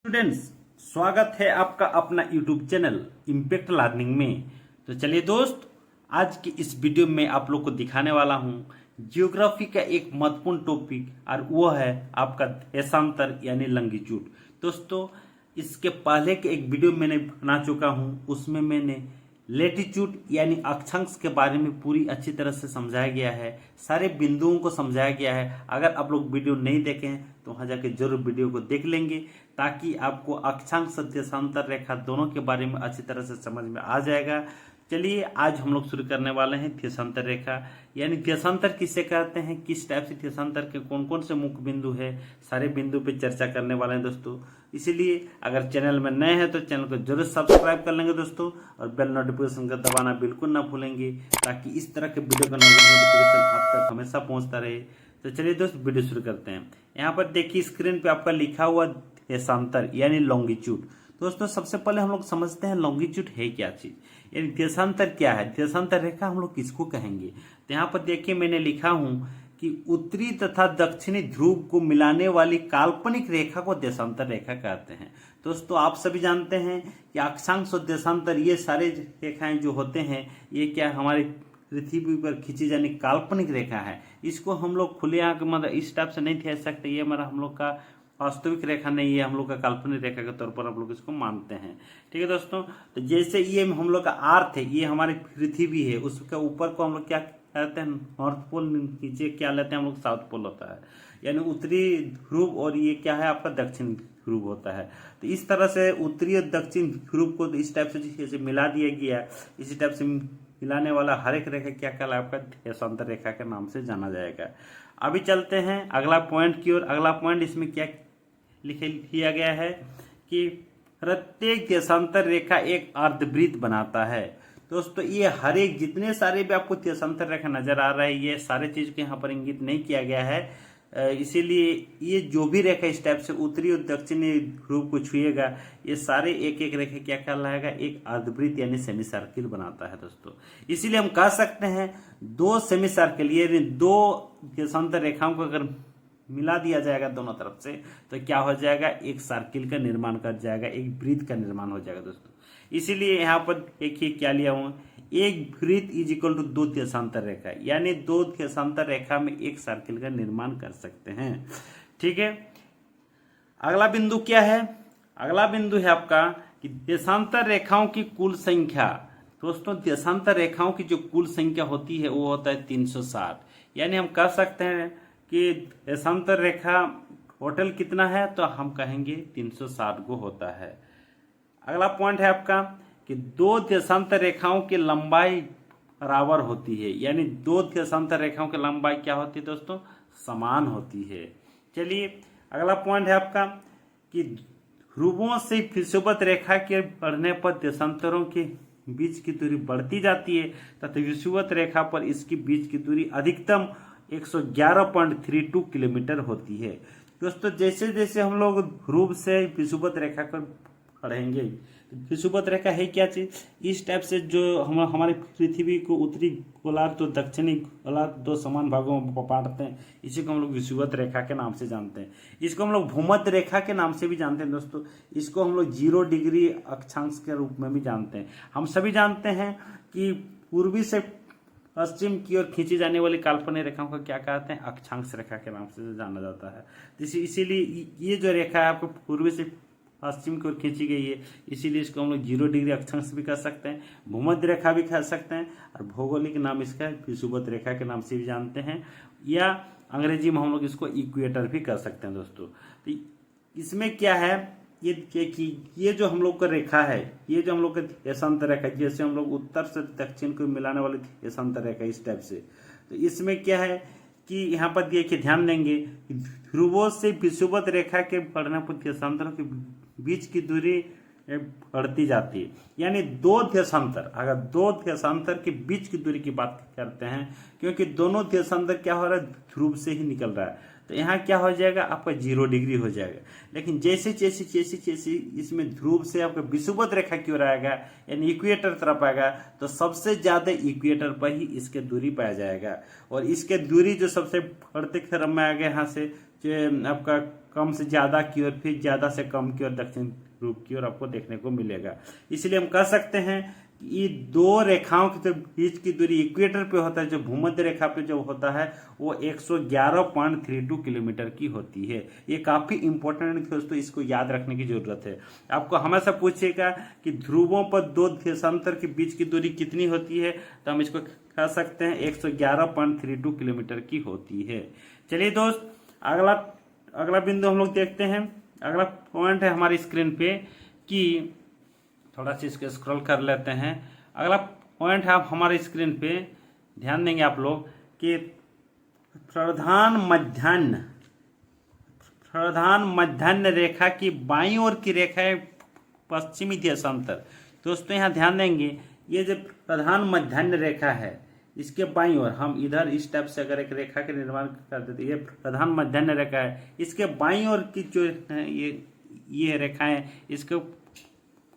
Students, स्वागत है आपका अपना यूट्यूब चैनल इम्पैक्ट लर्निंग में। तो चलिए दोस्त, आज की इस वीडियो में आप लोग को दिखाने वाला हूं जियोग्राफी का एक महत्वपूर्ण टॉपिक, और वो है आपका देशांतर यानी लॉन्गिट्यूड। दोस्तों, इसके पहले के एक वीडियो मैंने बना चुका हूं, उसमें मैंने लेटीट्यूड यानी अक्षांश के बारे में पूरी अच्छी तरह से समझाया गया है, सारे बिंदुओं को समझाया गया है। अगर आप लोग वीडियो नहीं देखे हैं तो वहां जाके जरूर वीडियो को देख लेंगे, ताकि आपको अक्षांश देशांतर रेखा दोनों के बारे में अच्छी तरह से समझ में आ जाएगा। चलिए, आज हम लोग शुरू करने वाले हैं देशांतर रेखा यानी देशांतर किसे कहते हैं, किस टाइप से देशांतर के कौन कौन से मुख्य बिंदु है, सारे बिंदु पे चर्चा करने वाले हैं दोस्तों। इसीलिए अगर चैनल में नए हैं तो चैनल को जरूर सब्सक्राइब कर लेंगे दोस्तों, और बेल नोटिफिकेशन का दबाना बिल्कुल ना भूलेंगे, ताकि इस तरह के वीडियो का नोटिफिकेशन आप तक हमेशा पहुंचता रहे। तो चलिए दोस्त, वीडियो शुरू करते हैं। यहाँ पर देखिए स्क्रीन पे आपका लिखा हुआ देशांतर यानी लॉन्गिट्यूड। दोस्तों, सबसे पहले हम लोग समझते हैं लॉन्गिट्यूड है क्या चीज, यानी देशांतर क्या है, देशांतर रेखा हम लोग किसको कहेंगे। तो यहाँ पर देखिए मैंने लिखा हूं कि उत्तरी तथा दक्षिणी ध्रुव को मिलाने वाली काल्पनिक रेखा को देशांतर रेखा कहते हैं। दोस्तों, आप सभी जानते हैं कि अक्षांश और देशांतर ये सारे रेखाएं जो होते हैं, ये क्या हमारे पृथ्वी पर खींची जाने काल्पनिक रेखा है। इसको हम लोग खुले आंख मतलब इस टाइप से नहीं कह सकते, ये हमारा हम लोग का वास्तविक रेखा नहीं है, हम लोग का काल्पनिक रेखा के तौर पर हम लोग इसको मानते हैं। ठीक है दोस्तों, तो जैसे ये हम लोग का अर्थ है, ये हमारी पृथ्वी है, उसके ऊपर को हम लोग क्या कहते हैं, नॉर्थ पोल, नीचे क्या लेते हैं हम लोग, साउथ पोल होता है, यानी उत्तरी ध्रुव, और ये क्या है आपका दक्षिण ध्रुव होता है। तो इस तरह से उत्तरी और दक्षिण ध्रुव को इस टाइप से जैसे मिला दिया गया, इसी टाइप से मिलाने वाला हर एक रेखा क्या कहला आपका देशांतर रेखा के नाम से जाना जाएगा। अभी चलते हैं अगला पॉइंट की ओर। अगला पॉइंट इसमें क्या लिखा गया है कि प्रत्येक देशांतर रेखा एक अर्धवृत्त बनाता है। दोस्तों, ये हर एक जितने सारे भी आपको देशांतर रेखा नजर आ रहा है, ये सारे चीज को यहाँ पर इंगित नहीं किया गया है, इसीलिए ये जो भी रेखा इस टाइप से उत्तरी और दक्षिणी ध्रुव को छुएगा, ये सारे एक एक रेखा क्या कहलाएगा, एक अर्धवृत्त यानी सेमी सर्किल बनाता है दोस्तों। इसीलिए हम कह सकते हैं दो सेमी सर्किल, ये दो देशांतर रेखाओं को अगर मिला दिया जाएगा दोनों तरफ से, तो क्या हो जाएगा, एक सर्किल का निर्माण कर जाएगा, एक वृत्त का निर्माण हो जाएगा दोस्तों। इसीलिए यहाँ पर देखिए क्या लिया हूँ, एक वृत्त इज इक्वल टू दो देशांतर रेखा, यानी दो देशांतर रेखा में एक सर्किल का निर्माण कर सकते हैं। ठीक है, अगला बिंदु क्या है, अगला बिंदु है आपका कि देशांतर रेखाओं की कुल संख्या। दोस्तों, देशांतर रेखाओं की जो कुल संख्या होती है वो होता है 360, यानी हम कह सकते हैं कि देशांतर रेखा टोटल कितना है, तो हम कहेंगे 360 गो होता है। अगला पॉइंट है आपका कि दो देशांतर रेखाओं की लंबाई बराबर होती है, यानी दो देशांतर रेखाओं की लंबाई क्या होती है दोस्तों, समान होती है। चलिए, अगला पॉइंट है आपका कि ध्रुवों से विषुवत रेखा के बढ़ने पर देशांतरों के बीच की दूरी बढ़ती जाती है, तथा विषुवत रेखा पर इसकी बीच की दूरी अधिकतम 111.32 किलोमीटर होती है। दोस्तों, जैसे जैसे हम लोग ध्रुव से विषुवत रेखा को पढ़ेंगे, विषुवत रेखा है क्या चीज, इस टाइप से जो हम हमारी पृथ्वी को उत्तरी गोलार्ध तो दक्षिणी गोलार्ध दो समान भागों में बांटते हैं, इसी को हम लोग विषुवत रेखा के नाम से जानते हैं। इसको हम लोग भूमध्य रेखा के नाम से भी जानते हैं दोस्तों। इसको हम लोग 0 डिग्री अक्षांश के रूप में भी जानते हैं। हम सभी जानते हैं कि पूर्वी से पश्चिम की ओर खींची जाने वाली काल्पनिक रेखाओं को क्या कहते हैं, अक्षांश रेखा के नाम से जाना जाता है। इसीलिए ये जो रेखा है आपको पूर्वी से पश्चिम की ओर खींची गई है, इसीलिए इसको हम लोग 0 डिग्री अक्षांश भी कह सकते हैं, भूमध्य रेखा भी कह सकते हैं, और भौगोलिक नाम इसका विषुवत रेखा के नाम से भी जानते हैं, या अंग्रेजी में हम लोग इसको इक्वेटर भी कह सकते हैं दोस्तों। तो इसमें क्या है, ये जो हम लोग का रेखा है, ये जो हम लोग का देशांतर रेखा, जैसे हम लोग उत्तर से दक्षिण को मिलाने वाली देशांतर रेखा इस टाइप से, तो इसमें क्या है कि यहाँ पर देखिए ध्यान देंगे, ध्रुवों से विषुवत रेखा के बढ़ने पर देशांतरों के बीच की दूरी बढ़ती जाती है, यानी दो देशांतर, अगर दो देशांतर के बीच की दूरी की बात करते हैं, क्योंकि दोनों देशांतर क्या हो रहा है, ध्रुव से ही निकल रहा है, तो यहाँ क्या हो जाएगा आपका 0 डिग्री हो जाएगा। लेकिन जैसे जैसे जैसे जैसे इसमें ध्रुव से आपका विषुवत रेखा की ओर आएगा, यानी इक्वेटर तरफ आएगा, तो सबसे ज्यादा इक्वेटर पर ही इसके दूरी पाया जाएगा, और इसके दूरी जो सबसे बढ़ते क्रम में आएगा यहाँ से आपका कम से ज़्यादा की ओर, फिर ज़्यादा से कम की ओर दक्षिण ध्रुव की ओर आपको देखने को मिलेगा। इसलिए हम कह सकते हैं कि ये दो रेखाओं के जो बीच की दूरी इक्वेटर पे होता है, जो भूमध्य रेखा पे जो होता है, वो 111.32 किलोमीटर की होती है। ये काफ़ी इंपॉर्टेंट है दोस्तों, इसको याद रखने की जरूरत है। आपको हमेशा पूछेगा कि ध्रुवों पर दो देशांतर के बीच की दूरी कितनी होती है, तो हम इसको कह सकते हैं 111.32 किलोमीटर की होती है। चलिए दोस्त, अगला बिंदु हम लोग देखते हैं। अगला पॉइंट है हमारी स्क्रीन पे कि थोड़ा सा इसको स्क्रॉल कर लेते हैं। अगला पॉइंट है आप हमारे स्क्रीन पे ध्यान देंगे आप लोग कि प्रधान मध्याह्न रेखा की बाईं ओर की रेखा है पश्चिमी देशांतर। दोस्तों यहाँ ध्यान देंगे, ये जो प्रधान मध्याह्न रेखा है, इसके बाईं ओर हम इधर इस टाइप से अगर एक रेखा के निर्माण कर देते, ये प्रधान मध्याह्न रेखा है, इसके बाईं ओर की जो ये रेखाएं, इसको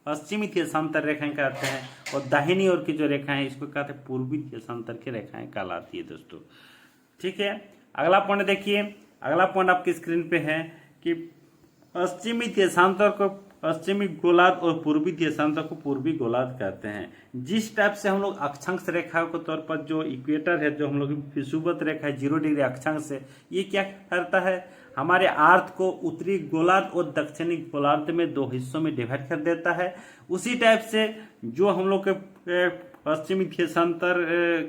पश्चिमी देशांतर रेखाएं कहते हैं, और दाहिनी ओर की जो रेखाएं इसको कहते हैं पूर्वी देशांतर की रेखाएं कहलाती है दोस्तों। ठीक है, अगला पॉइंट देखिए। अगला पॉइंट आपकी स्क्रीन पे है कि पश्चिमी देशांतर को पश्चिमी गोलार्ध और पूर्वी देशांतर को पूर्वी गोलार्ध कहते हैं। जिस टाइप से हम लोग अक्षांश रेखा के तौर पर जो इक्वेटर है, जो हम लोग विषुवत रेखा है 0 डिग्री अक्षांश है, ये क्या करता है, हमारे अर्थ को उत्तरी गोलार्ध और दक्षिणी गोलार्ध में दो हिस्सों में डिवाइड कर देता है। उसी टाइप से जो हम लोग के पश्चिमी देशांतर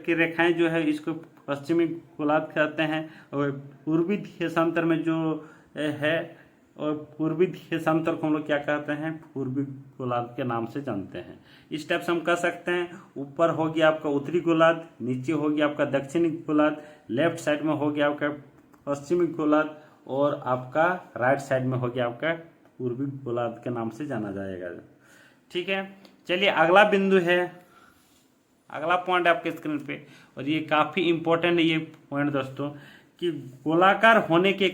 की रेखाएं जो है, इसको पश्चिमी गोलार्ध कहते हैं, और पूर्वी देशांतर में जो है, और पूर्वी देशांतर को हम लोग क्या कहते हैं, पूर्वी गोलार्ध के नाम से जानते हैं। इस टाइप से हम कह सकते हैं, ऊपर हो गया आपका उत्तरी गोलार्ध, नीचे हो गया आपका दक्षिणी गोलार्ध, लेफ्ट साइड में हो गया आपका पश्चिमी गोलार्ध, और आपका राइट साइड में हो गया आपका पूर्वी गोलार्ध के नाम से जाना जाएगा। ठीक है, चलिए अगला बिंदु है, अगला पॉइंट आपके स्क्रीन पे, और ये काफ़ी इंपॉर्टेंट है ये पॉइंट दोस्तों, कि गोलाकार होने के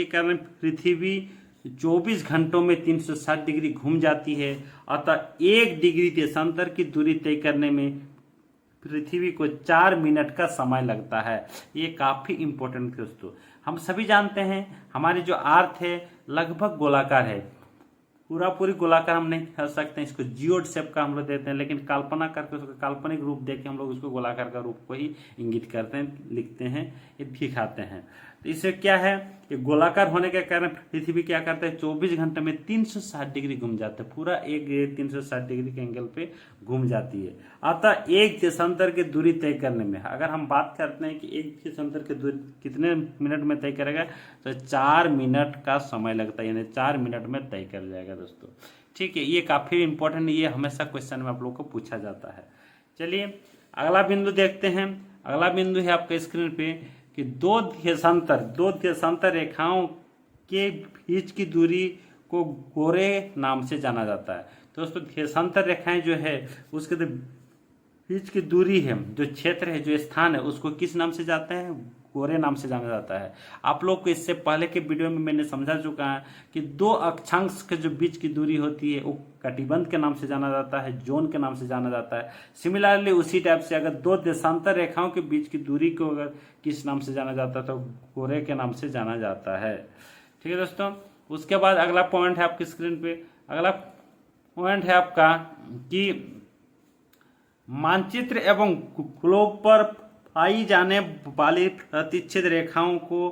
कारण पृथ्वी 24 घंटों में 360 डिग्री घूम जाती है। अतः 1 डिग्री देशांतर की दूरी तय करने में पृथ्वी को 4 मिनट का समय लगता है। ये काफ़ी इंपॉर्टेंट दोस्तों। हम सभी जानते हैं हमारी जो अर्थ है लगभग गोलाकार है, पूरी गोलाकार हम नहीं कर सकते हैं, इसको जियोड शेप का हम लोग देते हैं, लेकिन कल्पना करके उसको काल्पनिक रूप देके हम लोग उसको गोलाकार का रूप को ही इंगित करते हैं, लिखते हैं, ये दिखाते हैं। तो इससे क्या है कि गोलाकार होने के कारण पृथ्वी क्या करता है, 24 घंटे में 360 डिग्री घूम जाता है, पूरा एक 360 डिग्री के एंगल पे घूम जाती है। अतः एक देशांतर की दूरी तय करने में, अगर हम बात करते हैं कि एक देशांतर की दूरी कितने मिनट में तय करेगा, तो 4 मिनट का समय लगता है, यानी 4 मिनट में तय कर जाएगा दोस्तों। ठीक है, ये काफ़ी इंपॉर्टेंट है, ये हमेशा क्वेश्चन में आप लोग को पूछा जाता है। चलिए अगला बिंदु देखते हैं। अगला बिंदु है आपके स्क्रीन पे कि दो देशांतर रेखाओं के बीच की दूरी को गोरे नाम से जाना जाता है। दोस्तों देशांतर रेखाएं जो है उसके बीच की दूरी है, जो क्षेत्र है, जो स्थान है, उसको किस नाम से जाते हैं, गोरे नाम से जाना जाता है। आप लोग को इससे पहले के वीडियो में मैंने समझा चुका है कि दो अक्षांश के जो बीच की दूरी होती है वो कटिबंध के नाम से जाना जाता है, जोन के नाम से जाना जाता है। सिमिलरली उसी टाइप से अगर दो देशांतर रेखाओं के बीच की दूरी को अगर किस नाम से जाना जाता है, तो गोरे के नाम से जाना जाता है। ठीक है दोस्तों, उसके बाद अगला पॉइंट है आपकी स्क्रीन पे। अगला पॉइंट है आपका कि मानचित्र एवं ग्लोब पर पाई जाने वाली प्रतिच्छेद रेखाओं को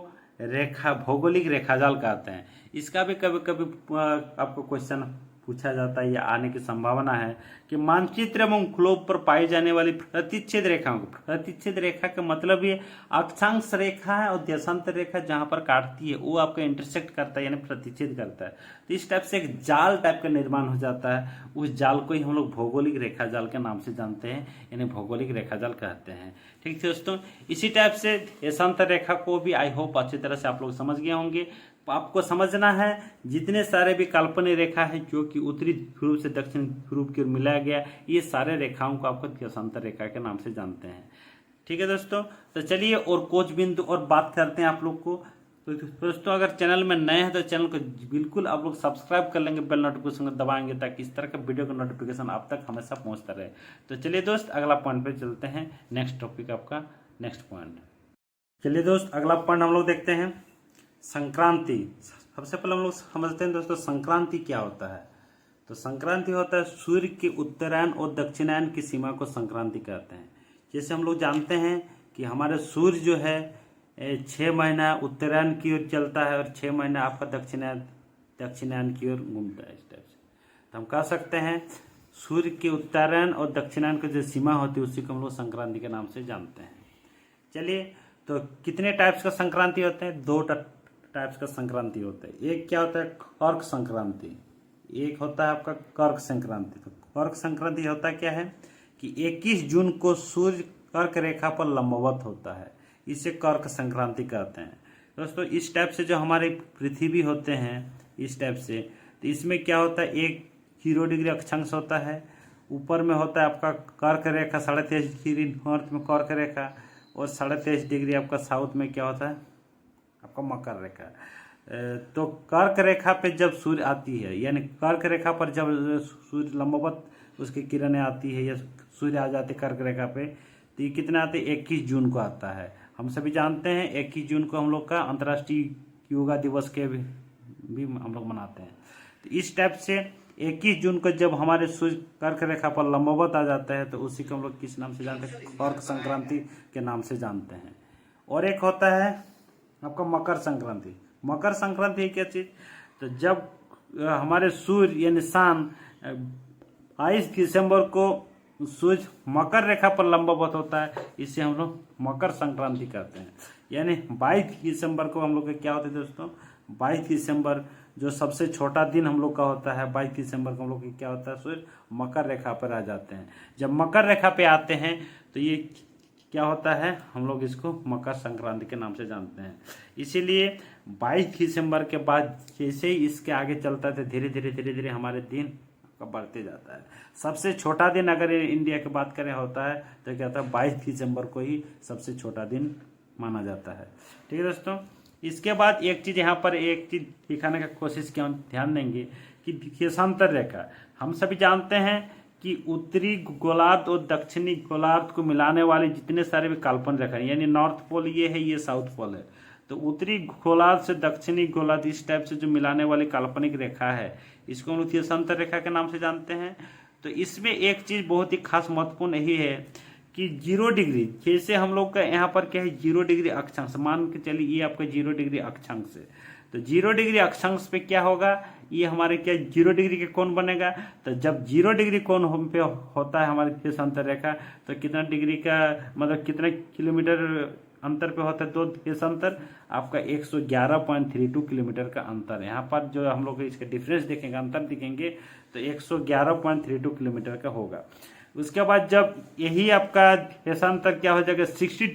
भौगोलिक रेखाजाल कहते हैं। इसका भी कभी कभी आपको क्वेश्चन पूछा जाता है या आने की संभावना है कि मानचित्र एवं ग्लोब पर पाई जाने वाली प्रतिच्छेद रेखाओं को, प्रतिच्छेद रेखा का मतलब ये अक्षांश रेखा है और देशांतर रेखा जहां पर काटती है वो आपका इंटरसेक्ट करता है, यानी प्रतिच्छेद करता है। तो इस टाइप से एक जाल टाइप का निर्माण हो जाता है, उस जाल को ही हम लोग भौगोलिक रेखाजाल के नाम से जानते हैं, यानी भौगोलिक रेखाजाल कहते हैं। ठीक है दोस्तों, इसी टाइप से देशांतर रेखा को भी आई होप अच्छी तरह से आप लोग समझ गए होंगे। आपको समझना है जितने सारे भी काल्पनिक रेखा है जो कि उत्तरी ध्रुव से दक्षिण ध्रुव की ओर मिलाया गया, ये सारे रेखाओं को आपको देशांतर रेखा के नाम से जानते हैं। ठीक है दोस्तों, तो चलिए और कुछ बिंदु और बात करते हैं आप लोग को। तो दोस्तों अगर चैनल में नए हैं तो चैनल को बिल्कुल आप लोग सब्सक्राइब कर लेंगे, बेल नोटिफिकेशन दबाएंगे ताकि इस तरह का वीडियो का नोटिफिकेशन आप तक हमेशा पहुंचता रहे। तो चलिए दोस्त अगला पॉइंट पे चलते हैं, नेक्स्ट टॉपिक आपका नेक्स्ट पॉइंट। चलिए दोस्त, अगला पॉइंट हम लोग देखते हैं संक्रांति। सबसे पहले हम लोग समझते हैं दोस्तों संक्रांति क्या होता है। तो संक्रांति होता है सूर्य के उत्तरायण और दक्षिणायन की सीमा को संक्रांति कहते हैं। जैसे हम लोग जानते हैं कि हमारे सूर्य जो है 6 महीना उत्तरायण की ओर चलता है और 6 महीना आपका दक्षिणायन की ओर घूमता है। इस टाइप से तो हम कह सकते हैं सूर्य के उत्तरायण और दक्षिणायन की जो सीमा होती है उसी को हम लोग संक्रांति के नाम से जानते हैं। चलिए, तो कितने टाइप्स का संक्रांति होते हैं? 2 टाइप्स का संक्रांति होता है। एक क्या होता है कर्क संक्रांति, एक होता है आपका कर्क संक्रांति। तो कर्क संक्रांति होता क्या है कि 21 जून को सूर्य कर्क रेखा पर लंबवत होता है, इसे कर्क संक्रांति कहते हैं। दोस्तों इस टाइप से जो हमारे पृथ्वी होते हैं इस टाइप से, तो इसमें क्या होता है 0 डिग्री अक्षांश होता है, ऊपर में होता है आपका कर्क रेखा 23.5 डिग्री नॉर्थ में कर्क रेखा, और 23.5 डिग्री आपका साउथ में क्या होता है आपका मकर रेखा। तो कर्क रेखा पे जब सूर्य आती है, यानी कर्क रेखा पर जब सूर्य लंबवत उसकी किरणें आती है या सूर्य आ जाते कर्क रेखा पे, तो ये कितना आते हैं 21 जून को आता है। हम सभी जानते हैं 21 जून को हम लोग का अंतर्राष्ट्रीय योगा दिवस के भी हम लोग मनाते हैं। तो इस टाइप से 21 जून को जब हमारे सूर्य कर्क रेखा पर लंबवत आ जाता है तो उसी को हम लोग किस नाम से जानते हैं? कर्क संक्रांति के नाम से जानते हैं। और एक होता है आपका मकर संक्रांति। मकर संक्रांति क्या चीज? तो जब हमारे सूर्य यानी सन 22 दिसंबर को सूर्य मकर रेखा पर लंबवत होता है, इसे हम लोग मकर संक्रांति कहते हैं। यानी 22 दिसंबर को हम लोग का क्या होता है दोस्तों? 22 दिसंबर जो सबसे छोटा दिन हम लोग का होता है, 22 दिसंबर को हम लोग क्या होता है सूर्य मकर रेखा पर आ जाते हैं। जब मकर रेखा पे आते हैं तो ये क्या होता है, हम लोग इसको मकर संक्रांति के नाम से जानते हैं। इसीलिए 22 दिसंबर के बाद जैसे ही इसके आगे चलता है धीरे धीरे हमारे दिन का बढ़ते जाता है। सबसे छोटा दिन अगर इंडिया की बात करें होता है तो क्या होता है 22 दिसंबर को ही सबसे छोटा दिन माना जाता है। ठीक है दोस्तों, इसके बाद एक चीज यहाँ पर एक चीज दिखाने का कोशिश की, हम ध्यान देंगे कि देशांतर रेखा। हम सभी जानते हैं कि उत्तरी गोलार्ध और दक्षिणी गोलार्ध को मिलाने वाले जितने सारे भी काल्पनिक रेखा, यानी नॉर्थ पोल ये है, ये साउथ पोल है। तो उत्तरी गोलार्ध से दक्षिणी गोलार्ध इस टाइप से जो मिलाने वाली काल्पनिक रेखा है इसको हम लोग देशांतर रेखा के नाम से जानते हैं। तो इसमें एक चीज बहुत ही खास महत्वपूर्ण यही है कि 0 डिग्री, जैसे हम लोग का यहाँ पर क्या है 0 डिग्री अक्षांश, मान के चलिए ये आपका 0 डिग्री अक्षांश है। तो 0 डिग्री अक्षांश पे क्या होगा, ये हमारे क्या 0 डिग्री के कोण बनेगा। तो जब 0 डिग्री कोण पे होता है हमारे देशांतर रेखा, तो कितना डिग्री का मतलब कितना किलोमीटर अंतर पे होता है? 2 देशांतर आपका 111.32 किलोमीटर का अंतर है। यहाँ पर जो हम लोग इसका डिफरेंस देखेंगे, अंतर दिखेंगे, तो 111.32 किलोमीटर का होगा। उसके बाद जब यही आपका देशांतर क्या हो जाएगा 60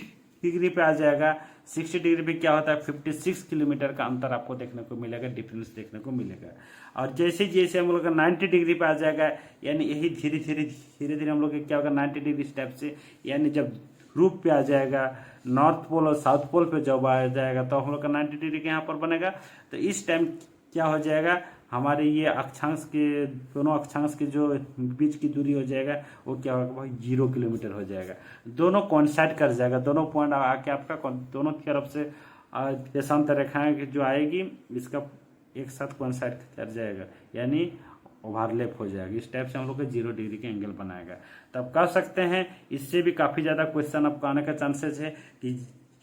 डिग्री पे आ जाएगा, 60 डिग्री पे क्या होता है 56 किलोमीटर का अंतर आपको देखने को मिलेगा, डिफरेंस देखने को मिलेगा। और जैसे जैसे हम लोग का 90 डिग्री पे आ जाएगा, यानी यही धीरे धीरे हम लोग क्या होगा 90 डिग्री स्टेप से, यानी जब ध्रुव पे आ जाएगा, नॉर्थ पोल और साउथ पोल पे जब आ जाएगा तो हम लोग का 90 डिग्री के यहाँ पर बनेगा। तो इस टाइम क्या हो जाएगा, हमारे ये अक्षांश के दोनों अक्षांश के जो बीच की दूरी हो जाएगा वो क्या होगा भाई 0 किलोमीटर हो जाएगा। दोनों कोइंसाइड कर जाएगा, दोनों पॉइंट आके आपका दोनों तरफ से देशांतर रेखाएं जो आएगी इसका एक साथ कोइंसाइड कर जाएगा, यानी ओवरलैप हो जाएगा। इस टाइप से हम लोग को 0 डिग्री के एंगल बनाएगा। तो आप कह सकते हैं इससे भी काफ़ी ज़्यादा क्वेश्चन आपको आने का चांसेस है कि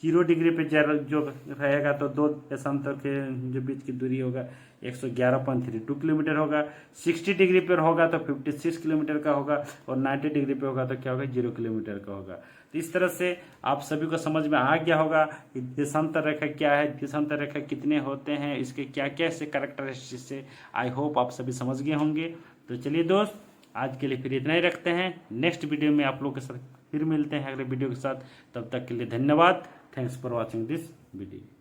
0 डिग्री पे जो रहेगा तो 2 देशांतर के जो बीच की दूरी होगा 111.32 किलोमीटर होगा, 60 डिग्री पर होगा तो 56 किलोमीटर का होगा, और 90 डिग्री पे होगा तो क्या होगा 0 किलोमीटर का होगा। तो इस तरह से आप सभी को समझ में आ गया होगा कि देशांतर रेखा क्या है, देशांतर रेखा कितने होते हैं, इसके क्या क्या से कैरेक्टरिस्टिक्स है। आई होप आप सभी समझ गए होंगे। तो चलिए दोस्त, आज के लिए फिर इतना ही रखते हैं। नेक्स्ट वीडियो में आप लोग के साथ फिर मिलते हैं अगले वीडियो के साथ। तब तक के लिए धन्यवाद। Thanks for watching this video.